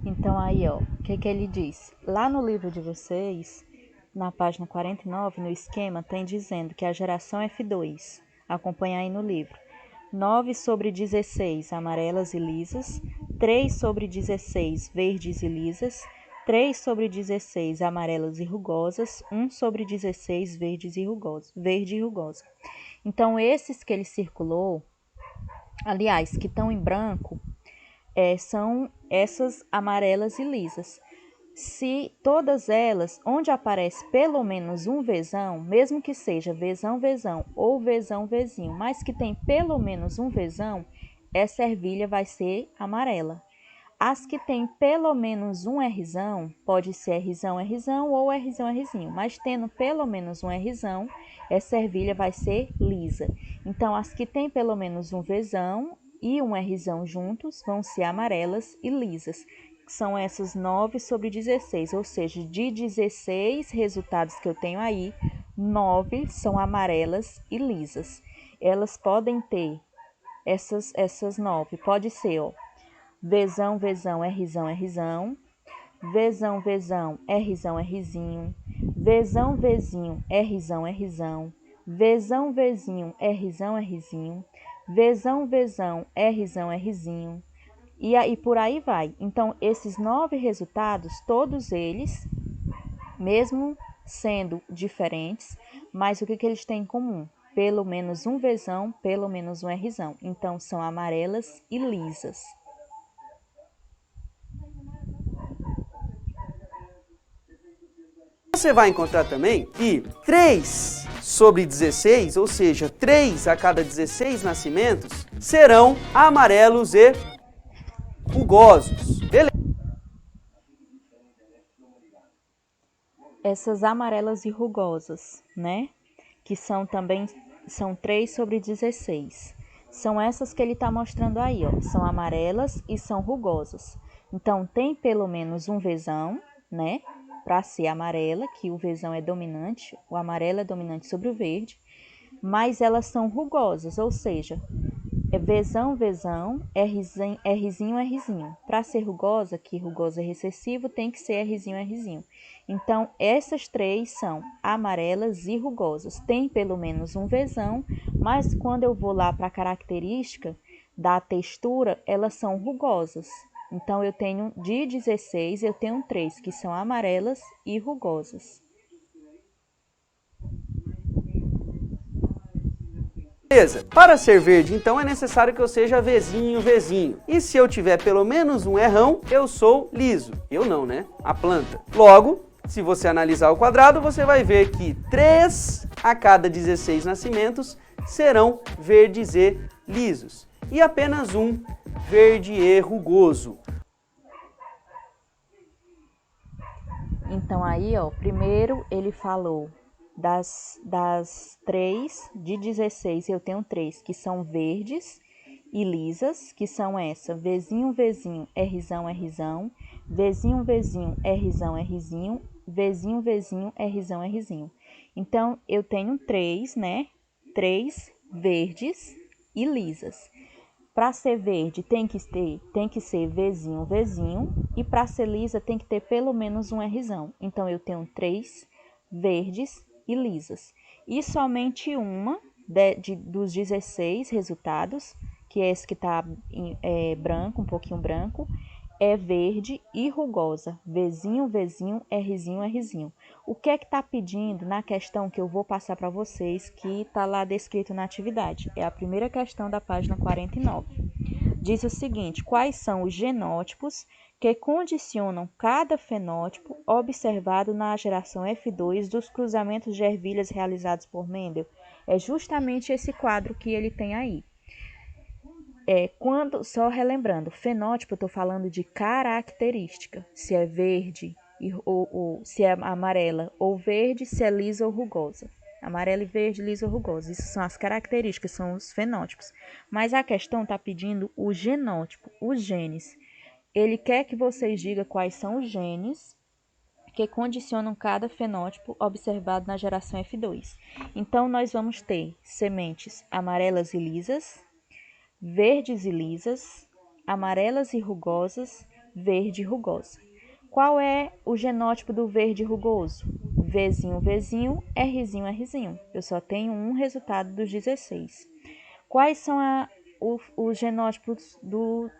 Então aí, ó, o que que ele diz? Lá no livro de vocês, na página 49, no esquema, tem dizendo que a geração F2, acompanha aí no livro, 9/16 amarelas e lisas, 3/16 verdes e lisas, 3/16 amarelas e rugosas, 1/16 verdes e rugosa, verde e rugosa. Então, esses que ele circulou, aliás, que estão em branco, são essas amarelas e lisas. Se todas elas, onde aparece pelo menos um vezão, mesmo que seja vezão, vezão ou vezão, vezinho, mas que tem pelo menos um vezão, essa ervilha vai ser amarela. As que tem pelo menos um Rzão, pode ser Rzão, Rzão ou Rzão, Rzinho, mas tendo pelo menos um Rzão, essa ervilha vai ser lisa. Então, as que tem pelo menos um Vzão e um Rzão juntos vão ser amarelas e lisas. São essas 9/16, ou seja, de 16 resultados que eu tenho aí, 9 são amarelas e lisas. Elas podem ter essas 9, pode ser, ó, Vzão, Vzão, Rzão, Rzão. Vzão, Vzão, Rzão, Rzinho. Vzão, Vzinho, Rzão, Rzão. Vzão, Vzinho, Rzão, Rzinho. Vzão, Vzão, Rzão, Rzinho. E aí por aí vai. Então, esses 9 resultados, todos eles, mesmo sendo diferentes, mas o que que eles têm em comum? Pelo menos um Vzão, pelo menos um Rzão. Então, são amarelas e lisas. Você vai encontrar também que 3/16, ou seja, 3 a cada 16 nascimentos, serão amarelos e rugosos. Beleza? Essas amarelas e rugosas, né? Que são também, são 3/16. São essas que ele está mostrando aí, ó. São amarelas e são rugosas. Então, tem pelo menos um Vzão, né? Para ser amarela, que o Vzão é dominante, o amarelo é dominante sobre o verde. Mas elas são rugosas, ou seja, Vzão, Vzão, Rzinho, Rzinho. Para ser rugosa, que rugosa é recessivo, tem que ser Rzinho, Rzinho. Então, essas três são amarelas e rugosas. Tem pelo menos um Vzão, mas quando eu vou lá para a característica da textura, elas são rugosas. Então, eu tenho de 16, eu tenho 3, que são amarelas e rugosas. Beleza. Para ser verde, então, é necessário que eu seja Vzinho, Vzinho. E se eu tiver pelo menos um Rão, eu sou liso. Eu não, né? A planta. Logo, se você analisar o quadrado, você vai ver que 3 a cada 16 nascimentos serão verdes e lisos. E apenas um verde e rugoso. Então, aí, ó, primeiro ele falou das 3, de 16 eu tenho 3 que são verdes e lisas, que são essa, Vzinho, Vzinho, Rzão, Rzão, Vzinho, Vzinho, Rzão, Rzinho, Vzinho, Vzinho, Rzão, Rzinho. Então, eu tenho 3, né? 3 verdes e lisas. Para ser verde tem que ser Vzinho, Vzinho, e para ser lisa tem que ter pelo menos um Rzão. Então, eu tenho 3 verdes e lisas. E somente uma dos 16 resultados, que é esse que está branco, um pouquinho branco, é verde e rugosa. Vzinho, Vzinho, Rzinho, Rzinho. O que é que está pedindo na questão que eu vou passar para vocês, que está lá descrito na atividade? É a primeira questão da página 49. Diz o seguinte: quais são os genótipos que condicionam cada fenótipo observado na geração F2 dos cruzamentos de ervilhas realizados por Mendel? É justamente esse quadro que ele tem aí. Só relembrando, fenótipo, eu estou falando de característica, se é verde ou se é amarela ou verde, se é lisa ou rugosa. Amarela e verde, lisa ou rugosa. Isso são as características, são os fenótipos. Mas a questão está pedindo o genótipo, os genes. Ele quer que vocês digam quais são os genes que condicionam cada fenótipo observado na geração F2. Então, nós vamos ter sementes amarelas e lisas, verdes e lisas, amarelas e rugosas, verde rugosa. Qual é o genótipo do verde rugoso? Vzinho, Vzinho, Rzinho, Rzinho. Eu só tenho um resultado dos 16. Quais são os genótipos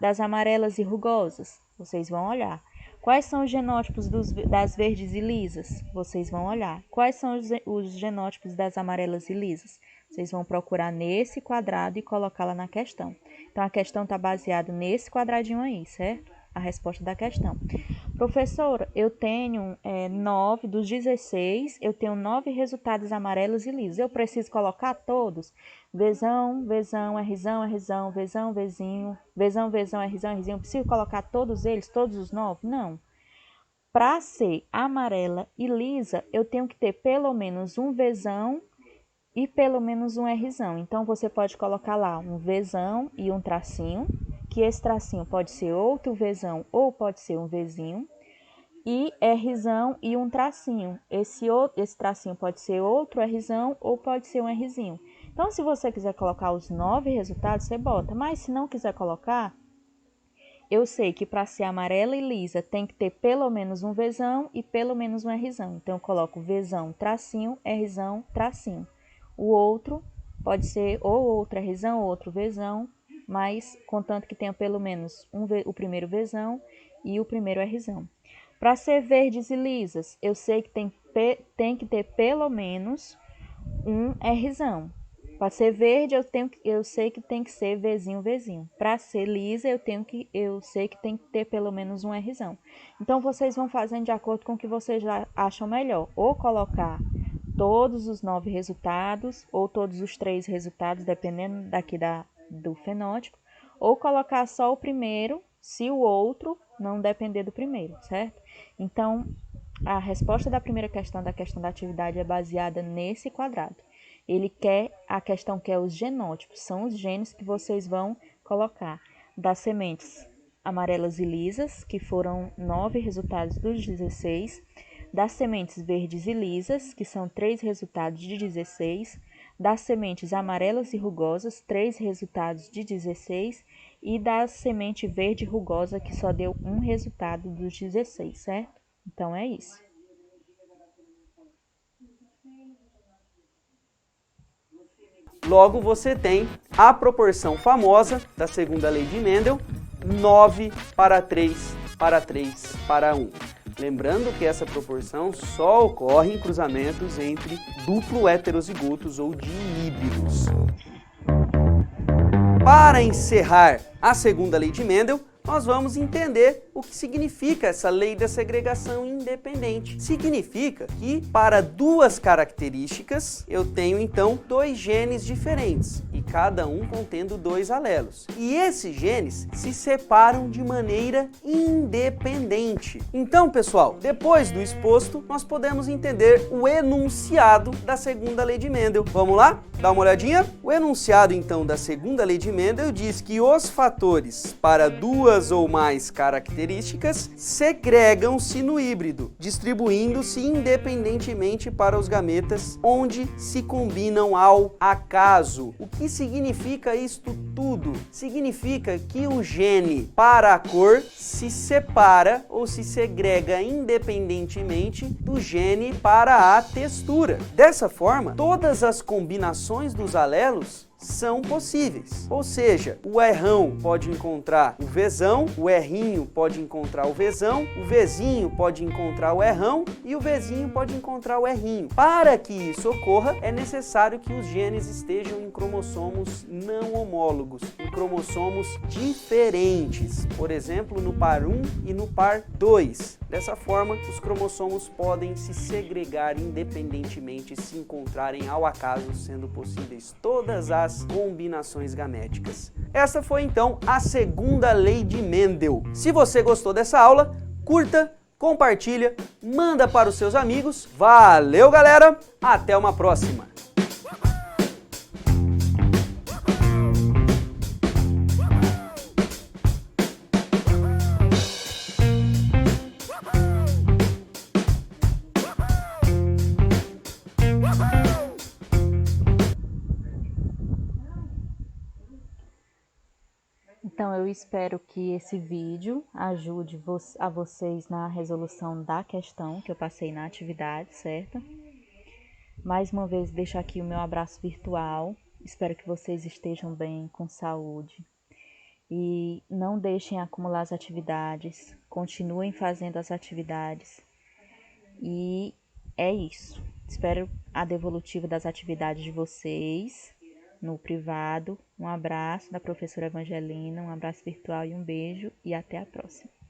das amarelas e rugosas? Vocês vão olhar. Quais são os genótipos das verdes e lisas? Vocês vão olhar. Quais são os genótipos das amarelas e lisas? Vocês vão procurar nesse quadrado e colocá-la na questão. Então, a questão está baseada nesse quadradinho aí, certo? A resposta da questão. Professora, eu tenho 9 dos 16, eu tenho 9 resultados amarelos e lisos. Eu preciso colocar todos? Vzão, Vzão, Rzão, Rzão, Vzão, Vzinho, Vzão, Vzão, Rzão, Rzinho. Eu preciso colocar todos eles, todos os 9? Não. Para ser amarela e lisa, eu tenho que ter pelo menos um Vzão e pelo menos um Rzão. Então, você pode colocar lá um Vzão e um tracinho, que esse tracinho pode ser outro Vzão ou pode ser um Vzinho, e Rzão e um tracinho. Esse tracinho pode ser outro Rzão ou pode ser um Rzinho. Então, se você quiser colocar os 9 resultados, você bota. Mas se não quiser colocar, eu sei que para ser amarela e lisa tem que ter pelo menos um Vzão e pelo menos um Rzão. Então, eu coloco Vzão, tracinho, Rzão, tracinho. O outro pode ser ou outro Rzão ou outro Vzão, mas contanto que tenha pelo menos o primeiro Vzão e o primeiro Rzão. Para ser verdes e lisas, eu sei que tem que ter pelo menos um Rzão. Para ser verde, eu sei que tem que ser Vzinho, Vzinho. Para ser lisa, eu sei que tem que ter pelo menos um Rzão. Então, vocês vão fazendo de acordo com o que vocês acham melhor. Ou colocar todos os 9 resultados, ou todos os 3 resultados, dependendo do fenótipo, ou colocar só o primeiro, se o outro não depender do primeiro, certo? Então, a resposta da primeira questão, da questão da atividade, é baseada nesse quadrado. A questão quer os genótipos, são os genes que vocês vão colocar das sementes amarelas e lisas, que foram 9 resultados dos 16, das sementes verdes e lisas, que são 3 resultados de 16, das sementes amarelas e rugosas, 3 resultados de 16, e da semente verde rugosa, que só deu um resultado dos 16, certo? Então, é isso. Logo, você tem a proporção famosa da segunda lei de Mendel, 9 para 3 para 3 para 1. Lembrando que essa proporção só ocorre em cruzamentos entre duplo heterozigotos ou de híbridos. Para encerrar a segunda lei de Mendel, nós vamos entender o que significa essa lei da segregação independente. Significa que para 2 características eu tenho então 2 genes diferentes e cada um contendo 2 alelos. E esses genes se separam de maneira independente. Então, pessoal, depois do exposto, nós podemos entender o enunciado da segunda lei de Mendel. Vamos lá? Dá uma olhadinha? O enunciado então da segunda lei de Mendel diz que os fatores para 2 ou mais características segregam-se no híbrido, distribuindo-se independentemente para os gametas, onde se combinam ao acaso. O que significa isto tudo? Significa que o gene para a cor se separa ou se segrega independentemente do gene para a textura. Dessa forma, todas as combinações dos alelos são possíveis. Ou seja, o Rrão pode encontrar o Vzão, o Rrinho pode encontrar o Vzão, o Vzinho pode encontrar o Rrão e o Vzinho pode encontrar o Rrinho. Para que isso ocorra, é necessário que os genes estejam em cromossomos não homólogos, em cromossomos diferentes. Por exemplo, no par 1 e no par 2. Dessa forma, os cromossomos podem se segregar independentemente e se encontrarem ao acaso, sendo possíveis todas as combinações gaméticas. Essa foi então a segunda lei de Mendel. Se você gostou dessa aula, curta, compartilha, manda para os seus amigos. Valeu, galera! Até uma próxima! Então, eu espero que esse vídeo ajude a vocês na resolução da questão que eu passei na atividade, certo? Mais uma vez, deixo aqui o meu abraço virtual. Espero que vocês estejam bem, com saúde. E não deixem acumular as atividades. Continuem fazendo as atividades. E é isso. Espero a devolutiva das atividades de vocês no privado. Um abraço da professora Evangelina, um abraço virtual e um beijo. E até a próxima.